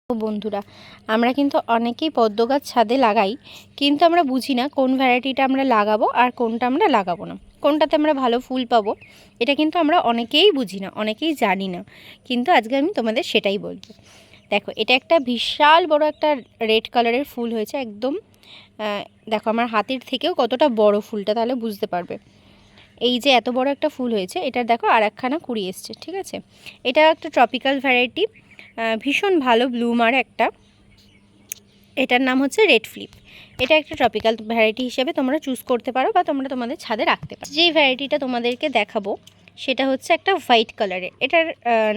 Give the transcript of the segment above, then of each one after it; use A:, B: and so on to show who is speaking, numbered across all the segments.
A: বন্ধুরা, আমরা কিন্তু অনেকেই পদ্ম গাছ ছাদে লাগাই, কিন্তু আমরা বুঝি না কোন ভ্যারাইটিটা আমরা লাগাবো আর কোনটা আমরা লাগাবো না, কোনটাতে আমরা ভালো ফুল পাবো। এটা কিন্তু আমরা অনেকেই বুঝি না, অনেকেই জানি না। কিন্তু আজকে আমি তোমাদের সেটাই বলবো। দেখো, এটা একটা বিশাল বড় একটা রেড কালারের ফুল হয়েছে একদম। দেখো আমার হাতের থেকেও কতটা বড় ফুলটা, তাহলে বুঝতে পারবে। এই যে এত বড় একটা ফুল হয়েছে, এটার দেখো আর একখানা কুড়ি এসছে, ঠিক আছে। এটা একটা ট্রপিক্যাল ভ্যারাইটি, ভীষণ ভালো ব্লুমার একটা। এটার নাম হচ্ছে রেড ফ্লিপ। এটা একটা ট্রপিক্যাল ভ্যারাইটি হিসেবে তোমরা চুজ করতে পারো বা তোমরা তোমাদের ছাদে রাখতে পারো। যেই ভ্যারাইটিটা তোমাদেরকে দেখাবো সেটা হচ্ছে একটা হোয়াইট কালারের। এটার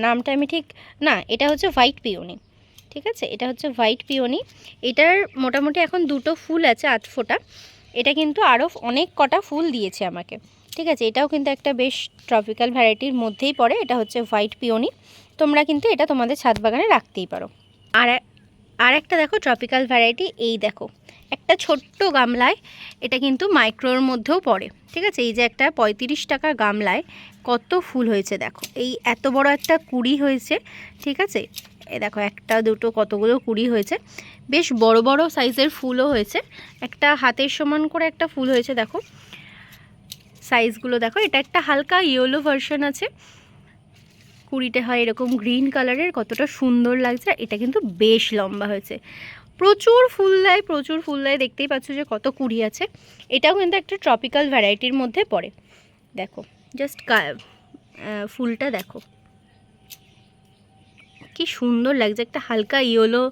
A: নামটা আমি ঠিক না, এটা হচ্ছে হোয়াইট পিওনি, ঠিক আছে। এটা হচ্ছে হোয়াইট পিওনি। এটার মোটামুটি এখন দুটো ফুল আছে, 8 ফোঁটা। এটা কিন্তু আরও অনেক কটা ফুল দিয়েছে আমাকে, ঠিক আছে। এটাও কিন্তু একটা বেশ ট্রপিক্যাল ভ্যারাইটির মধ্যেই পড়ে। এটা হচ্ছে হোয়াইট পিওনি। তোমরা কিন্তু এটা তোমাদের ছাদ বাগানে রাখতেই পারো। আর একটা দেখো ট্রপিক্যাল ভ্যারাইটি, এই দেখো একটা ছোট্ট গামলায়, এটা কিন্তু মাইক্রোর মধ্যেও পড়ে, ঠিক আছে। এই যে একটা 35 টাকার গামলায় কত ফুল হয়েছে দেখো, এই এত বড় একটা কুড়ি হয়েছে, ঠিক আছে। এ দেখো একটা দুটো কতগুলো কুড়ি হয়েছে, বেশ বড় বড় সাইজের ফুলও হয়েছে। একটা হাতের সমান করে একটা ফুল হয়েছে, দেখো সাইজগুলো দেখো। এটা একটা হালকা ইয়েলো ভার্সন আছে, কুড়িটা হয় এরকম গ্রিন কালারের, কতটা সুন্দর লাগছে। এটা কিন্তু বেশ লম্বা হয়েছে, প্রচুর ফুল দেয়, প্রচুর ফুল দেয়। দেখতেই পাচ্ছ যে কত কুড়ি আছে। এটাও কিন্তু একটা ট্রপিক্যাল ভ্যারাইটির মধ্যে পড়ে। দেখো জাস্ট ফুলটা দেখো কি সুন্দর লাগছে, একটা হালকা ইয়েলো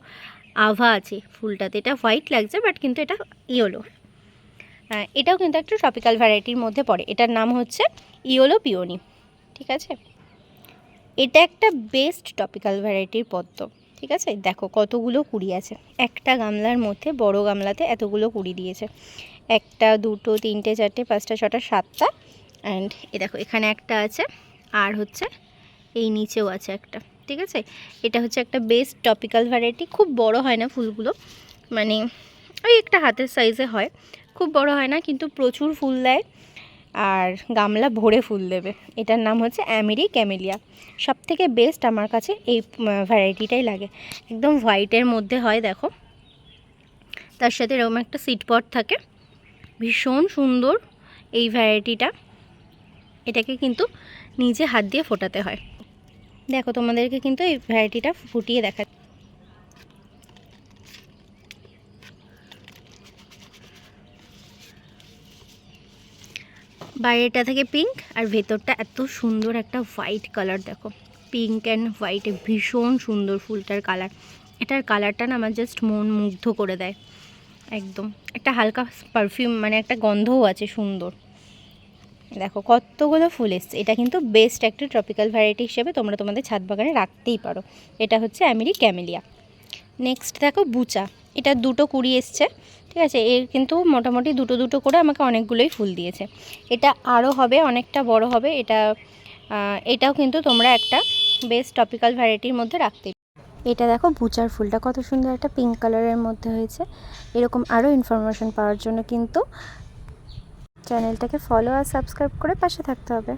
A: আভা আছে ফুলটাতে। এটা হোয়াইট লাগছে বাট কিন্তু এটা ইয়েলো। এটাও কিন্তু একটা ট্রপিক্যাল ভ্যারাইটির মধ্যে পড়ে। এটার নাম হচ্ছে ইয়েলো পিওনি, ঠিক আছে। এটা একটা বেস্ট টপিক্যাল ভ্যারাইটির পদ্ম, ঠিক আছে। দেখো কতগুলো কুড়ি আছে একটা গামলার মধ্যে, বড় গামলাতে এতগুলো কুড়ি দিয়েছে। একটা দুটো তিনটে চারটে পাঁচটা ছটা সাতটা, অ্যান্ড এ দেখো এখানে একটা আছে, আর হচ্ছে এই নিচেও আছে একটা, ঠিক আছে। এটা হচ্ছে একটা বেস্ট টপিক্যাল ভ্যারাইটি। খুব বড় হয় না ফুলগুলো, মানে ওই একটা হাতের সাইজে হয়, খুব বড় হয় না, কিন্তু প্রচুর ফুল দেয় আর গামলা ভরে ফুল দেবে। এটার নাম হচ্ছে অ্যামেরি ক্যামেলিয়া। সবথেকে বেস্ট আমার কাছে এই ভ্যারাইটিটাই লাগে। একদম হোয়াইটের মধ্যে হয়, দেখো তার সাথে এরকম একটা সিড পট থাকে, ভীষণ সুন্দর এই ভ্যারাইটিটা। এটাকে কিন্তু নিজে হাত দিয়ে ফোটাতে হয়। দেখো তোমাদেরকে কিন্তু এই ভ্যারাইটিটা ফুটিয়ে দেখা। বাইরেটা থেকে পিঙ্ক আর ভেতরটা এত সুন্দর একটা হোয়াইট কালার। দেখো পিঙ্ক অ্যান্ড হোয়াইটে ভীষণ সুন্দর ফুলটার কালার। এটার কালারটা না আমার জাস্ট মন মুগ্ধ করে দেয় একদম। একটা হালকা পারফিউম, মানে একটা গন্ধও আছে সুন্দর। দেখো কতগুলো ফুল এসছে। এটা কিন্তু বেস্ট একটা ট্রপিক্যাল ভ্যারাইটি হিসেবে তোমরা তোমাদের ছাদ বাগানে রাখতেই পারো। এটা হচ্ছে অ্যামেরি ক্যামেলিয়া। নেক্সট দেখো বুচা। এটা দুটো কুড়ি এসছে, ঠিক আছে। এর কিন্তু মোটামুটি দুটো দুটো করে আমাকে অনেকগুলোই ফুল দিয়েছে। এটা আরও হবে, অনেকটা বড় হবে। এটাও কিন্তু তোমরা একটা বেস্ট টপিক্যাল ভ্যারাইটির মধ্যে রাখতেই। এটা দেখো বুচার ফুলটা কত সুন্দর একটা পিঙ্ক কালারের মধ্যে হয়েছে। এরকম আরও ইনফরমেশন পাওয়ার জন্য কিন্তু চ্যানেলটাকে ফলো আর সাবস্ক্রাইব করে পাশে থাকতে হবে।